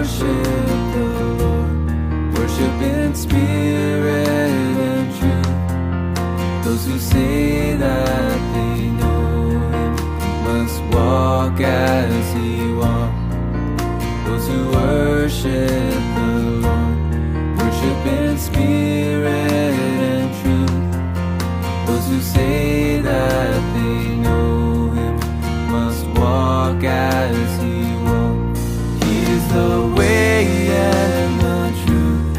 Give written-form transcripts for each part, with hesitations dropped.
worship the Lord, worship in spirit and truth. Those who say that they know Him must walk as He walked. Those who worship the Lord, worship in spirit and truth. Those who say that they know Him must walk as He walked. He is the way and the truth,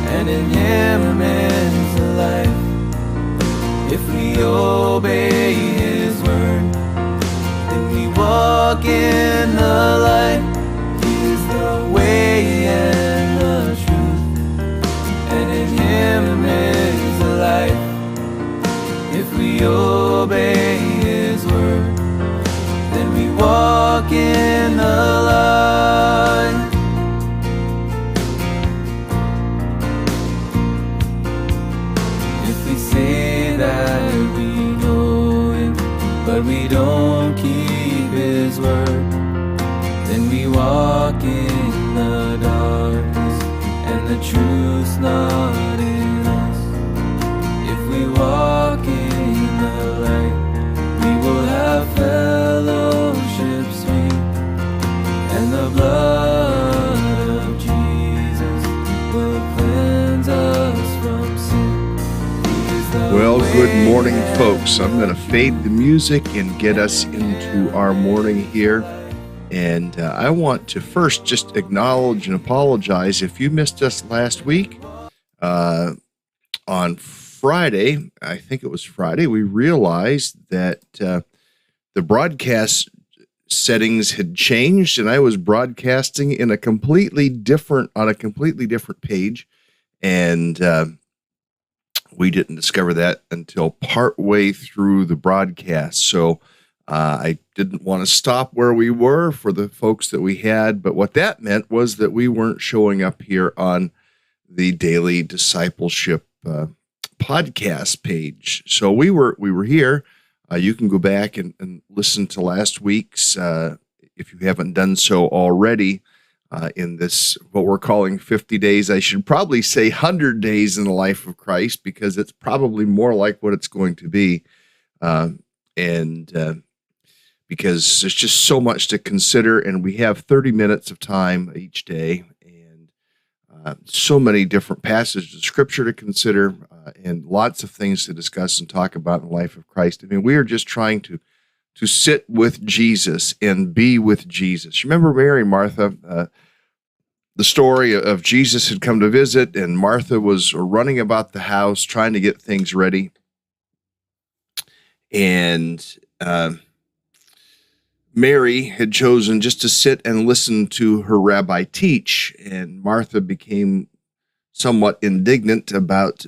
and in Him is the life. If we obey His word, then we walk in the light. He is the way and the truth, and in Him is the life. If we obey His word, then we walk in the light. If we say that we know Him, but we don't keep His word, then we walk in the darkness, and the truth's not in us. If we walk in the light, we will have fellowship sweet, and the blood of Jesus will cleanse us from sin. Well, good morning, folks. I'm going to fade the music and get us into our morning here. And I want to first just acknowledge and apologize if you missed us last week. On Friday, I think it was Friday, we realized that the broadcast settings had changed, and I was broadcasting in on a completely different page, and we didn't discover that until partway through the broadcast. So I didn't want to stop where we were for the folks that we had, but what that meant was that we weren't showing up here on the Daily Discipleship podcast page. So we were here. You can go back and listen to last week's, if you haven't done so already, in this, what we're calling 50 days. I should probably say 100 days in the life of Christ, because it's probably more like what it's going to be. Because there's just so much to consider, and we have 30 minutes of time each day, and so many different passages of Scripture to consider, and lots of things to discuss and talk about in the life of Christ. I mean, we are just trying to sit with Jesus and be with Jesus. Remember Mary and Martha? The story of Jesus had come to visit, and Martha was running about the house trying to get things ready, and Mary had chosen just to sit and listen to her rabbi teach, and Martha became somewhat indignant about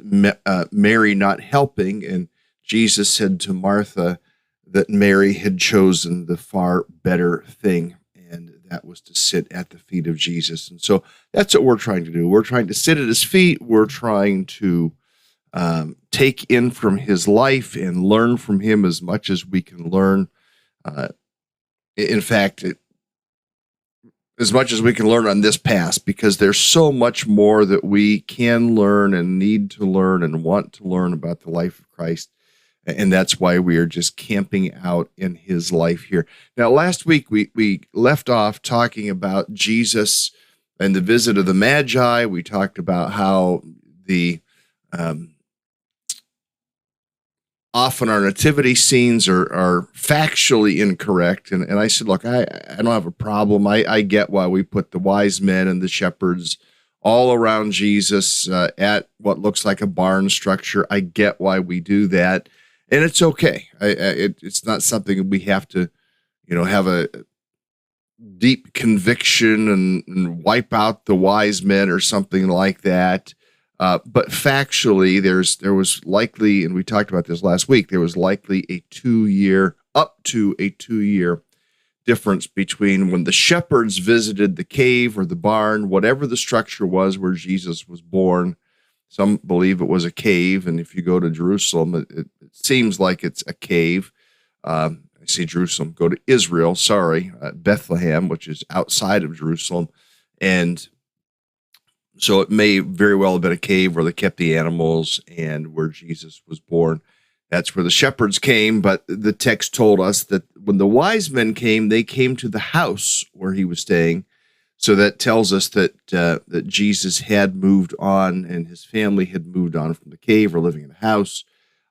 Mary not helping, and Jesus said to Martha that Mary had chosen the far better thing, and that was to sit at the feet of Jesus. And so that's what we're trying to do. We're trying to sit at His feet. We're trying to take in from His life and learn from Him as much as we can learn. In fact, as much as we can learn on this past, because there's so much more that we can learn and need to learn and want to learn about the life of Christ. And that's why we are just camping out in His life here. Now, last week, we left off talking about Jesus and the visit of the Magi. We talked about how often our nativity scenes are factually incorrect. And I said, look, I don't have a problem. I get why we put the wise men and the shepherds all around Jesus at what looks like a barn structure. I get why we do that. And it's okay. It's not something we have to, have a deep conviction and wipe out the wise men or something like that. But factually, there was likely, and we talked about this last week, there was likely up to a 2-year difference between when the shepherds visited the cave or the barn, whatever the structure was where Jesus was born. Some believe it was a cave, and if you go to Jerusalem, it seems like it's a cave. I see Jerusalem. Go to Israel, Bethlehem, which is outside of Jerusalem, And so it may very well have been a cave where they kept the animals and where Jesus was born. That's where the shepherds came, but the text told us that when the wise men came, they came to the house where he was staying. So that tells us that that Jesus had moved on and his family had moved on from the cave or living in a house.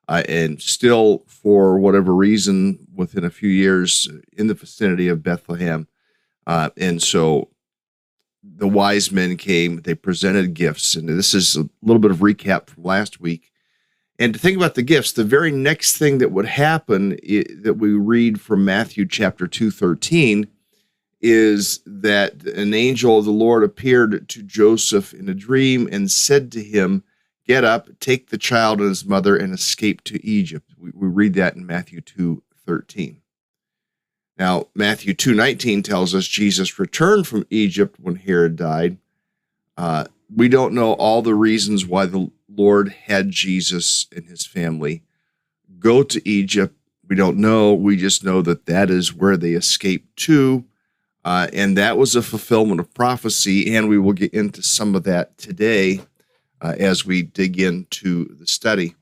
And still, for whatever reason, within a few years in the vicinity of Bethlehem. And so the wise men came, they presented gifts. And this is a little bit of recap from last week. And to think about the gifts, the very next thing that would happen that we read from Matthew chapter 2:13 is that an angel of the Lord appeared to Joseph in a dream and said to him, "Get up, take the child and his mother, and escape to Egypt." We read that in Matthew 2:13. Now, Matthew 2:19 tells us Jesus returned from Egypt when Herod died. We don't know all the reasons why the Lord had Jesus and his family go to Egypt. We don't know. We just know that that is where they escaped to. And that was a fulfillment of prophecy. And we will get into some of that today as we dig into the study.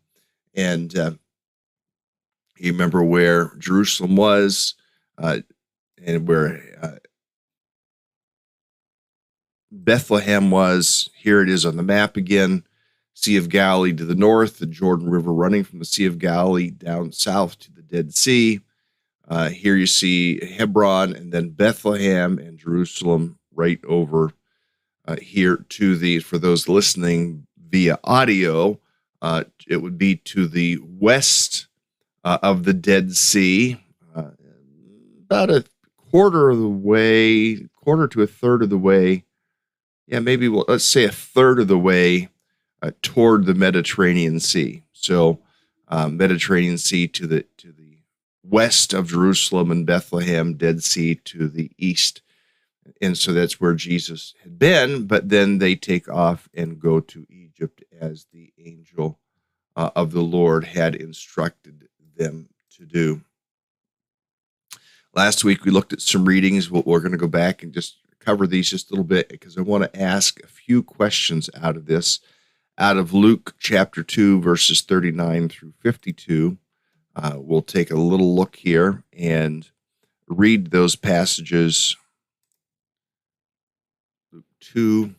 And you remember where Jerusalem was and where Bethlehem was. Here it is on the map again. Sea of Galilee to the north, the Jordan River running from the Sea of Galilee down south to the Dead Sea. Here you see Hebron and then Bethlehem and Jerusalem right over here to the, for those listening via audio, it would be to the west of the Dead Sea, about a quarter of the way, quarter to a third of the way. Yeah, maybe let's say a third of the way toward the Mediterranean Sea. So Mediterranean Sea to the west of Jerusalem and Bethlehem, Dead Sea to the east. And so that's where Jesus had been, but then they take off and go to Egypt as the angel of the Lord had instructed them to do. Last week we looked at some readings. We're going to go back and just cover these just a little bit because I want to ask a few questions out of this. Out of Luke chapter 2, verses 39 through 52. We'll take a little look here and read those passages. Luke 2.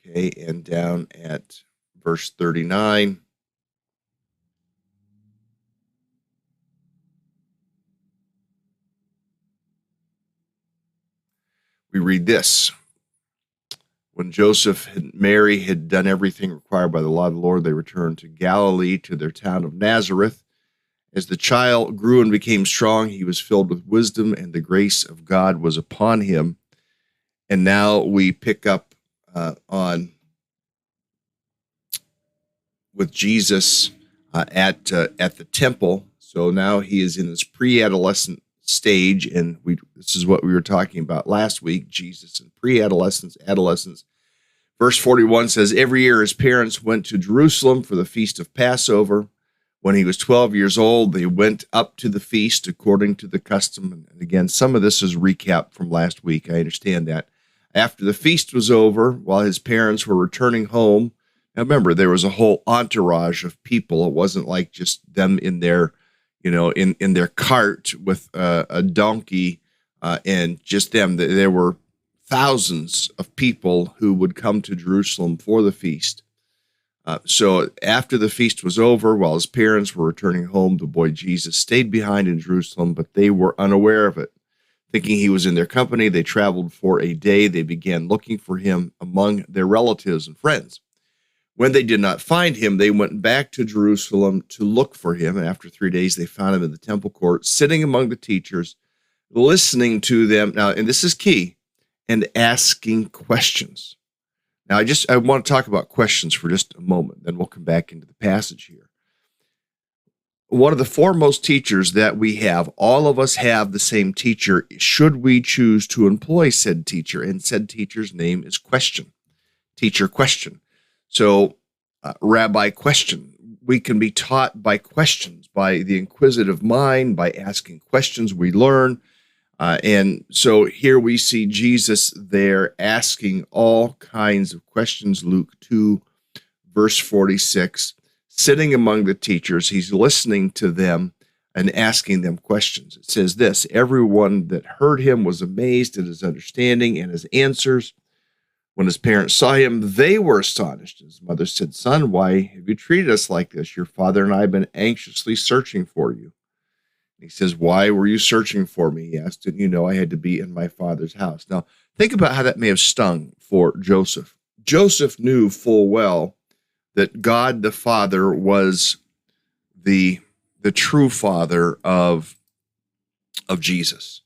Okay, and down at verse 39. We read this. When Joseph and Mary had done everything required by the law of the Lord, they returned to Galilee, to their town of Nazareth. As the child grew and became strong, he was filled with wisdom, and the grace of God was upon him. And now we pick up on with Jesus at the temple. So now he is in his pre-adolescent stage, and this is what we were talking about last week, Jesus in pre-adolescence, adolescence. Verse 41 says, every year his parents went to Jerusalem for the feast of Passover. When he was 12 years old, they went up to the feast according to the custom. And again, some of this is recap from last week. I understand that. After the feast was over, while his parents were returning home, now remember, there was a whole entourage of people. It wasn't like just them in their in their cart with a donkey and just them. There were thousands of people who would come to Jerusalem for the feast. So after the feast was over, while his parents were returning home, the boy Jesus stayed behind in Jerusalem, but they were unaware of it. Thinking he was in their company, they traveled for a day. They began looking for him among their relatives and friends. When they did not find him, they went back to Jerusalem to look for him. And after 3 days, they found him in the temple court, sitting among the teachers, listening to them. Now, and this is key, and asking questions. Now, I want to talk about questions for just a moment. Then we'll come back into the passage here. One of the foremost teachers that we have, all of us have the same teacher, should we choose to employ said teacher. And said teacher's name is Question. Teacher Question. So, Rabbi Question. We can be taught by questions, by the inquisitive mind, by asking questions we learn. And so here we see Jesus there asking all kinds of questions. Luke 2, verse 46, sitting among the teachers, he's listening to them and asking them questions. It says this: everyone that heard him was amazed at his understanding and his answers. When his parents saw him, they were astonished. His mother said, "Son, why have you treated us like this? Your father and I have been anxiously searching for you." He says, "Why were you searching for me?" He asked. "Didn't you know I had to be in my father's house?" Now, think about how that may have stung for Joseph. Joseph knew full well that God the Father was the true father of Jesus.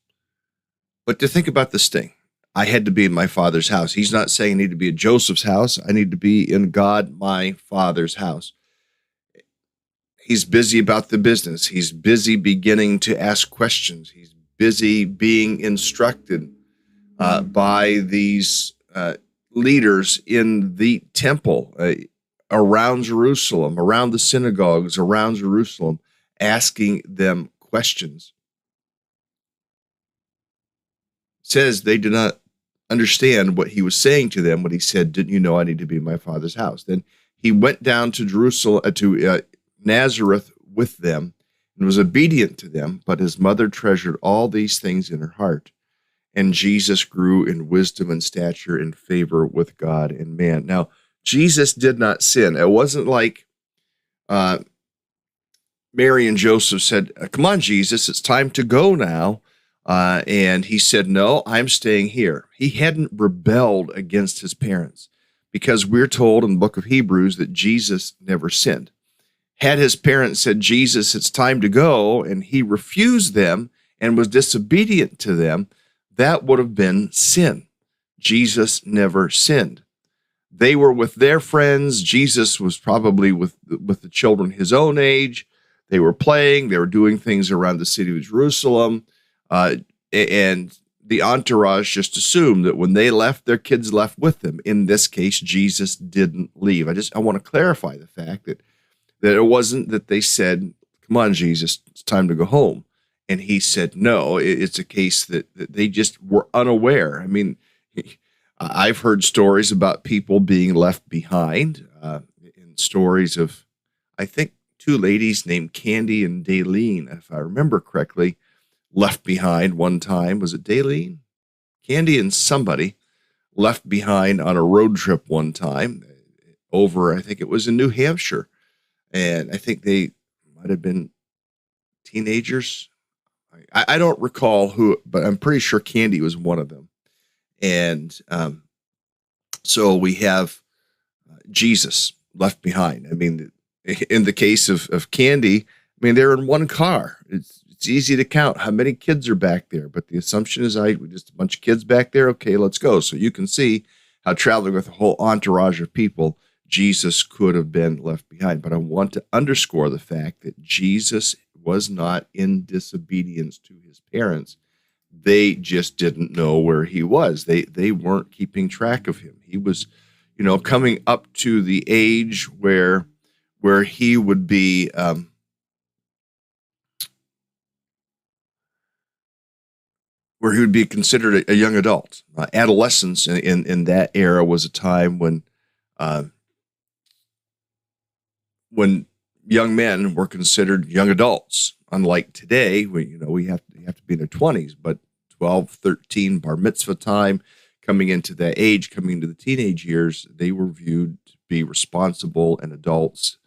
But to think about this thing, I had to be in my father's house. He's not saying I need to be at Joseph's house. I need to be in God, my father's house. He's busy about the business. He's busy beginning to ask questions. He's busy being instructed by these leaders in the temple around Jerusalem, around the synagogues, around Jerusalem, asking them questions. It says they did not understand what he was saying to them when he said, "Didn't you know I need to be in my father's house?" Then he went down to Jerusalem, to Nazareth with them, and was obedient to them, but his mother treasured all these things in her heart. And Jesus grew in wisdom and stature and favor with God and man. Now, Jesus did not sin. It wasn't like Mary and Joseph said, "Come on, Jesus, it's time to go now." And he said, "No, I'm staying here." He hadn't rebelled against his parents, because we're told in the book of Hebrews that Jesus never sinned. Had his parents said, "Jesus, it's time to go," and he refused them and was disobedient to them, that would have been sin. Jesus never sinned. They were with their friends. Jesus was probably with the children his own age. They were playing. They were doing things around the city of Jerusalem. And the entourage just assumed that when they left, their kids left with them. In this case, Jesus didn't leave. I want to clarify the fact that it wasn't that they said, "Come on, Jesus, it's time to go home." And he said, no. It's a case that they just were unaware. I mean, I've heard stories about people being left behind, in stories of, I think, two ladies named Candy and Daleen, if I remember correctly, left behind one time. Was it Daleen? Candy and somebody left behind on a road trip one time over, I think it was in New Hampshire. And I think they might have been teenagers. I don't recall who, but I'm pretty sure Candy was one of them. And so we have Jesus left behind. I mean, in the case of Candy, I mean, they're in one car. It's easy to count how many kids are back there, but the assumption is just a bunch of kids back there. Okay, let's go. So you can see how traveling with a whole entourage of people, Jesus could have been left behind. But I want to underscore the fact that Jesus was not in disobedience to his parents. They just didn't know where he was. They weren't keeping track of him. He was, coming up to the age where he would be considered a young adult. Adolescence in that era was a time when young men were considered young adults. Unlike today, we have to be in their 20s, but 12, 13, bar mitzvah time, coming into that age, coming into the teenage years, they were viewed to be responsible and adults.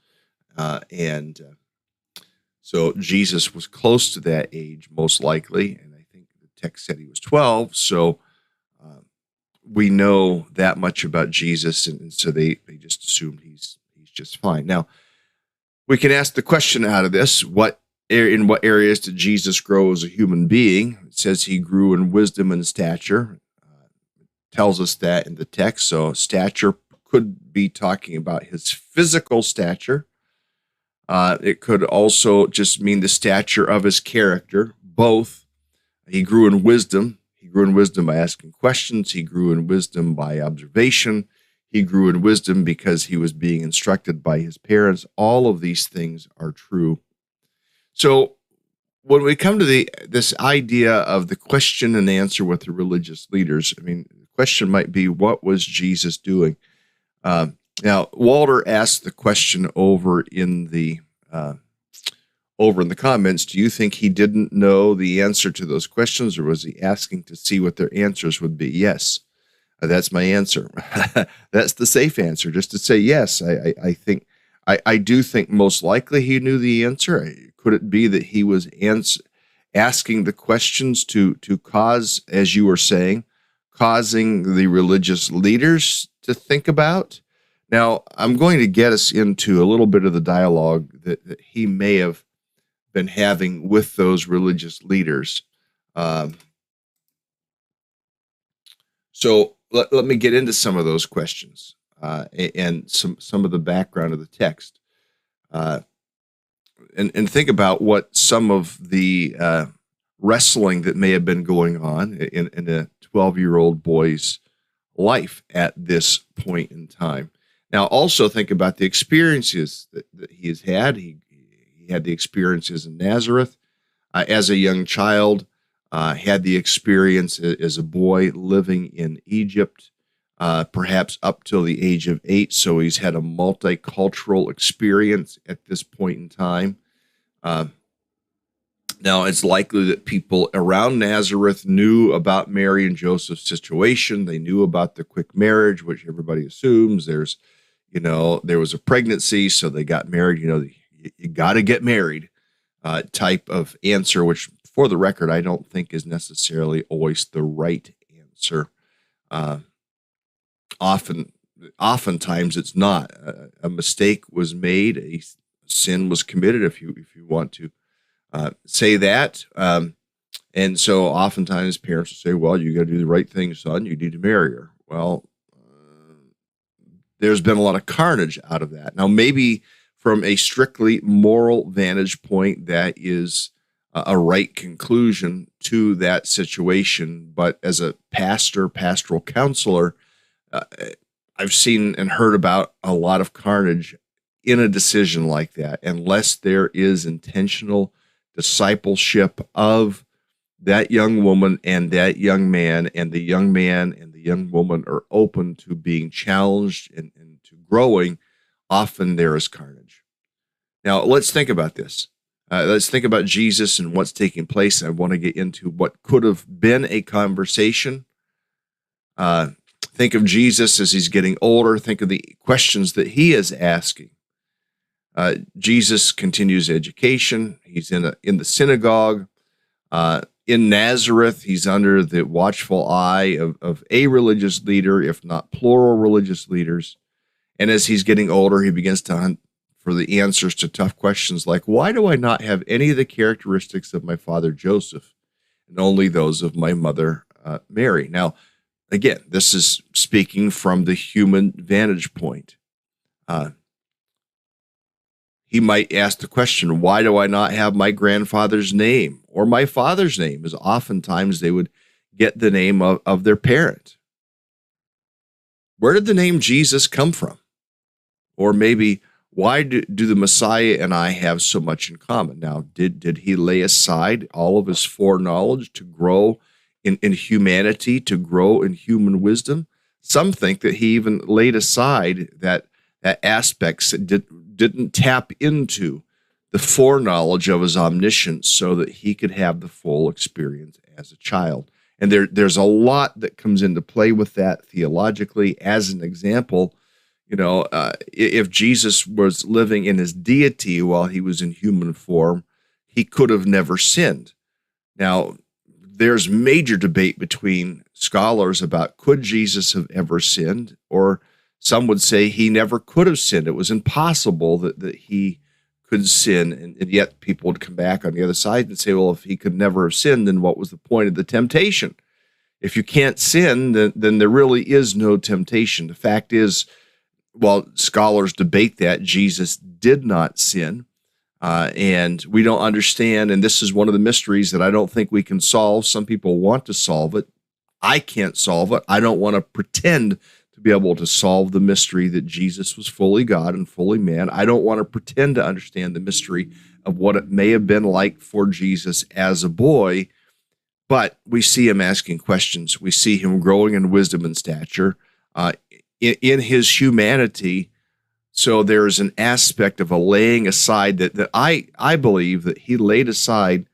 So Jesus was close to that age, most likely, and I think the text said he was 12. So we know that much about Jesus, and so they just assumed he's just fine. Now, we can ask the question out of this: in what areas did Jesus grow as a human being? It says he grew in wisdom and stature. Tells us that in the text. So stature could be talking about his physical stature. It could also just mean the stature of his character. Both. He grew in wisdom. He grew in wisdom by asking questions. He grew in wisdom by observation. He grew in wisdom because he was being instructed by his parents. All of these things are true. So when we come to this idea of the question and answer with the religious leaders, I mean, the question might be, what was Jesus doing? Now, Walter asked the question uh, over in the comments. Do you think he didn't know the answer to those questions, or was he asking to see what their answers would be? Yes, that's my answer. That's the safe answer, just to say yes. I think I do think most likely he knew the answer. Could it be that he was asking the questions to cause, as you were saying, causing the religious leaders to think about? Now, I'm going to get us into a little bit of the dialogue that he may have been having with those religious leaders. So let me get into some of those questions and some of the background of the text. And think about what some of the wrestling that may have been going on in a 12-year-old boy's life at this point in time. Now, also think about the experiences that he has had. He had the experiences in Nazareth as a young child, had the experience as a boy living in Egypt, perhaps up till the age of 8. So he's had a multicultural experience at this point in time. Now, it's likely that people around Nazareth knew about Mary and Joseph's situation. They knew about the quick marriage, which everybody assumes there was a pregnancy, so they got married. You got to get married type of answer, which, for the record, I don't think is necessarily always the right answer. Oftentimes it's not. A mistake was made, a sin was committed, if you want to say that. And so oftentimes parents will say, well, you got to do the right thing, son. You need to marry her. Well, there's been a lot of carnage out of that. Now, maybe from a strictly moral vantage point, that is a right conclusion to that situation. But as a pastoral counselor, I've seen and heard about a lot of carnage in a decision like that, unless there is intentional discipleship of that young woman and that young man, and the young man and the young woman are open to being challenged and to growing. Often there is carnage. Now, let's think about this. Let's think about Jesus and what's taking place. I want to get into what could have been a conversation. Think of Jesus as he's getting older. Think of the questions that he is asking. Jesus continues education. He's in the synagogue. In Nazareth, he's under the watchful eye of a religious leader, if not plural religious leaders. And as he's getting older, he begins to hunt for the answers to tough questions like, why do I not have any of the characteristics of my father Joseph and only those of my mother Mary? Now, again, this is speaking from the human vantage point. He might ask the question, why do I not have my grandfather's name or my father's name? As oftentimes they would get the name of their parent. Where did the name Jesus come from? Or maybe, why do the Messiah and I have so much in common? Now, did he lay aside all of his foreknowledge to grow in humanity, to grow in human wisdom? Some think that he even laid aside that aspects that didn't tap into the foreknowledge of his omniscience so that he could have the full experience as a child. And there's a lot that comes into play with that theologically. As an example, if Jesus was living in his deity while he was in human form, he could have never sinned. Now, there's major debate between scholars about could Jesus have ever sinned, or some would say he never could have sinned. It was impossible that he could sin, and yet people would come back on the other side and say, well, if he could never have sinned, then what was the point of the temptation? If you can't sin, then there really is no temptation. The fact is, while scholars debate that, Jesus did not sin, and we don't understand, and this is one of the mysteries that I don't think we can solve. Some people want to solve it. I can't solve it. I don't want to pretend to be able to solve the mystery that Jesus was fully God and fully man. I don't want to pretend to understand the mystery of what it may have been like for Jesus as a boy, but we see him asking questions. We see him growing in wisdom and stature in his humanity. So there's an aspect of a laying aside that I believe that he laid aside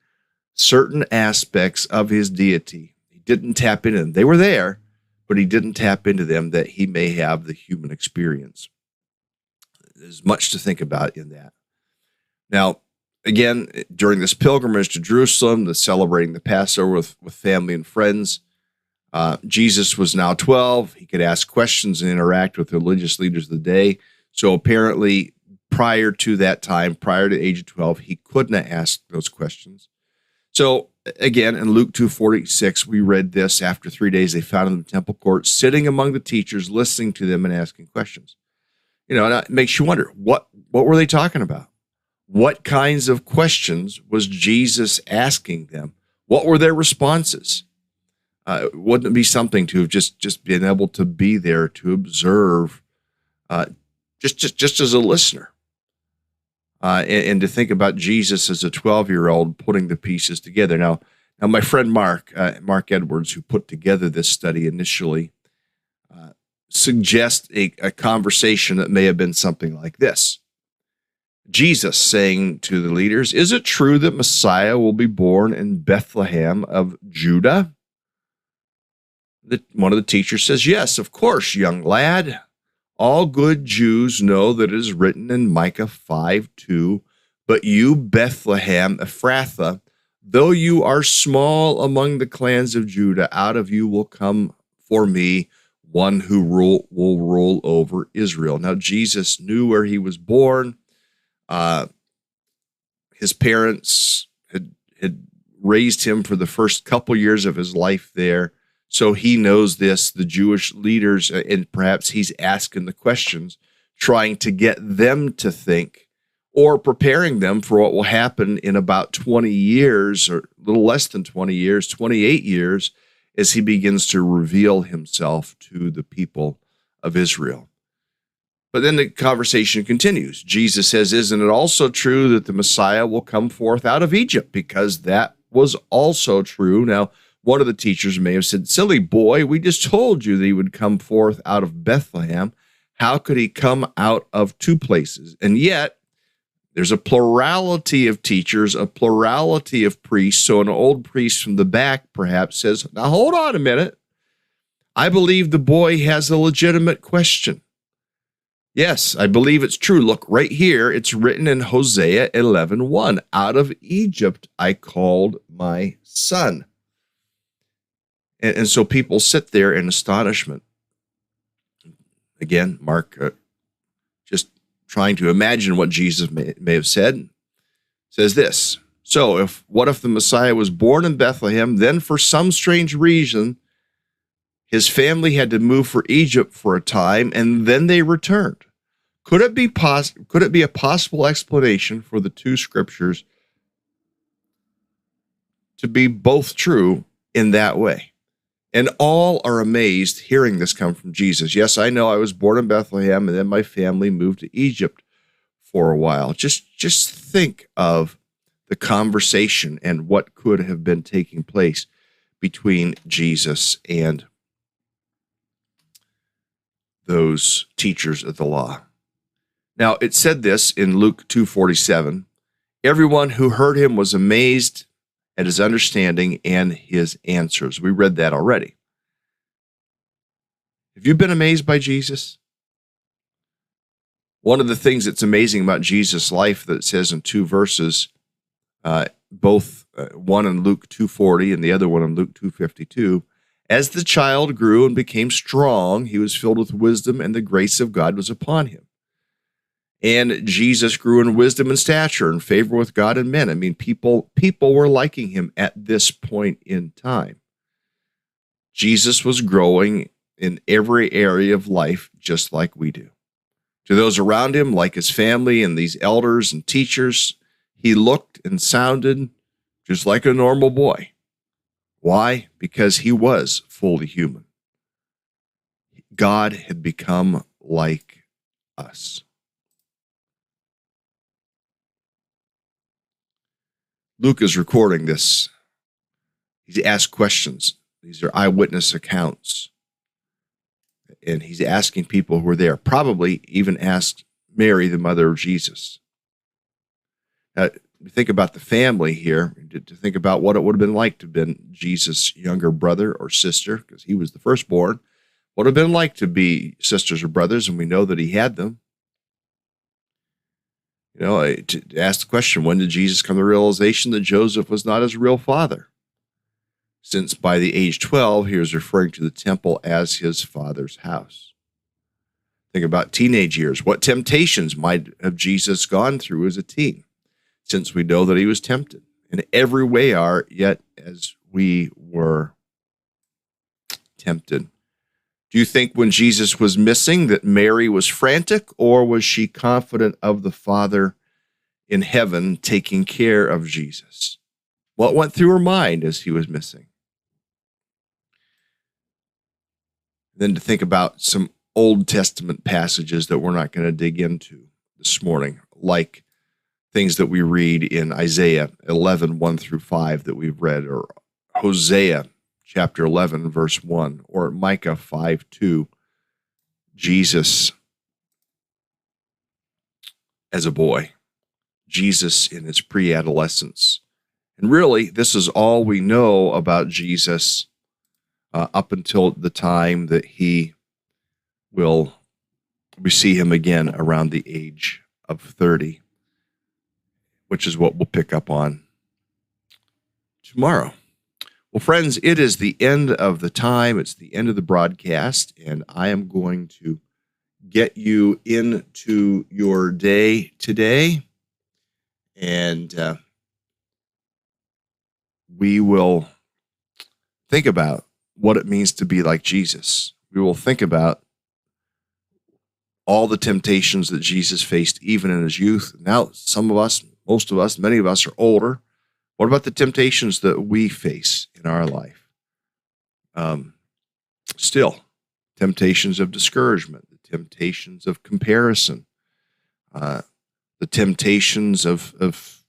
certain aspects of his deity. He didn't tap into them. They were there, but he didn't tap into them that he may have the human experience. There's much to think about in that. Now, again, during this pilgrimage to Jerusalem, the celebrating the Passover with family and friends, Jesus was now 12. He could ask questions and interact with the religious leaders of the day. So apparently, prior to that time, prior to the age of 12, he couldn't ask those questions. So again, in Luke 2:46, we read this: after 3 days, they found him in the temple court, sitting among the teachers, listening to them and asking questions. And it makes you wonder, what were they talking about? What kinds of questions was Jesus asking them? What were their responses? Wouldn't it be something to have just been able to be there to observe, just as a listener, and to think about Jesus as a 12-year-old putting the pieces together? Now my friend Mark Edwards, who put together this study initially, suggests a conversation that may have been something like this. Jesus saying to the leaders, "Is it true that Messiah will be born in Bethlehem of Judah?" One of the teachers says, "Yes, of course, young lad. All good Jews know that it is written in Micah 5:2, but you, Bethlehem Ephrathah, though you are small among the clans of Judah, out of you will come for me one who will rule over Israel." Now, Jesus knew where he was born. His parents had raised him for the first couple years of his life there. So he knows this, the Jewish leaders, and perhaps he's asking the questions, trying to get them to think, or preparing them for what will happen in about 20 years, or a little less than 20 years, 28 years, as he begins to reveal himself to the people of Israel. But then the conversation continues. Jesus says, "Isn't it also true that the Messiah will come forth out of Egypt?" Because that was also true. Now, one of the teachers may have said, "Silly boy, we just told you that he would come forth out of Bethlehem. How could he come out of two places?" And yet, there's a plurality of teachers, a plurality of priests. So an old priest from the back perhaps says, "Now hold on a minute. I believe the boy has a legitimate question. Yes, I believe it's true. Look right here. It's written in Hosea 11:1. Out of Egypt I called my son." And so people sit there in astonishment. Again, Mark, just trying to imagine what Jesus may have said, says this: "So what if the Messiah was born in Bethlehem, then for some strange reason, his family had to move for Egypt for a time, and then they returned? Could it be a possible explanation for the two scriptures to be both true in that way?" And all are amazed hearing this come from Jesus. "Yes, I know I was born in Bethlehem, and then my family moved to Egypt for a while." Just think of the conversation and what could have been taking place between Jesus and those teachers of the law. Now, it said this in Luke 2:47, "Everyone who heard him was amazed at his understanding and his answers." We read that already. Have you been amazed by Jesus? One of the things that's amazing about Jesus' life that it says in two verses, both one in Luke 2:40 and the other one in Luke 2:52, "As the child grew and became strong, he was filled with wisdom, and the grace of God was upon him. And Jesus grew in wisdom and stature and favor with God and men." I mean, people were liking him at this point in time. Jesus was growing in every area of life, just like we do. To those around him, like his family and these elders and teachers, he looked and sounded just like a normal boy. Why? Because he was fully human. God had become like us. Luke is recording this. He's asked questions. These are eyewitness accounts. And he's asking people who were there, probably even asked Mary, the mother of Jesus. Now, think about the family here, to think about what it would have been like to have been Jesus' younger brother or sister, because he was the firstborn. What would have been like to be sisters or brothers, and we know that he had them. You know, to ask the question, when did Jesus come to the realization that Joseph was not his real father? Since by the age 12, he was referring to the temple as his father's house. Think about teenage years. What temptations might have Jesus gone through as a teen? Since we know that he was tempted in every way are, yet as we were tempted. Do you think when Jesus was missing that Mary was frantic, or was she confident of the Father in heaven taking care of Jesus? What went through her mind as he was missing? Then to think about some Old Testament passages that we're not going to dig into this morning, like things that we read in Isaiah 11, 1 through 5 that we've read, or Hosea chapter 11, verse 1, or Micah 5, 2. Jesus as a boy, Jesus in his pre-adolescence. And really, this is all we know about Jesus up until the time that we see him again around the age of 30. Which is what we'll pick up on tomorrow. Well, friends, it is the end of the time. It's the end of the broadcast, and I am going to get you into your day today, and we will think about what it means to be like Jesus. We will think about all the temptations that Jesus faced even in his youth. Now, some of us, most of us, many of us are older. What about the temptations that we face in our life? Still, temptations of discouragement, the temptations of comparison, the temptations of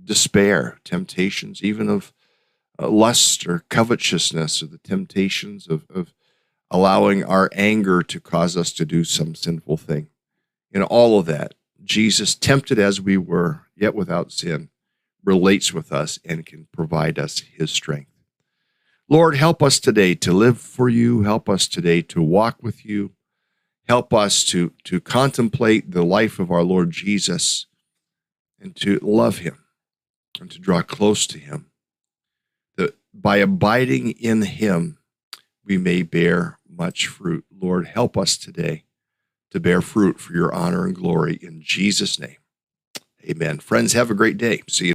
despair, temptations even of lust or covetousness, or the temptations of allowing our anger to cause us to do some sinful thing. In all of that, Jesus, tempted as we were, yet without sin, relates with us and can provide us his strength. Lord, help us today to live for you. Help us today to walk with you. Help us to contemplate the life of our Lord Jesus and to love him and to draw close to him. That by abiding in him, we may bear much fruit. Lord, help us today to bear fruit for your honor and glory in Jesus' name. Amen. Friends, have a great day. See you.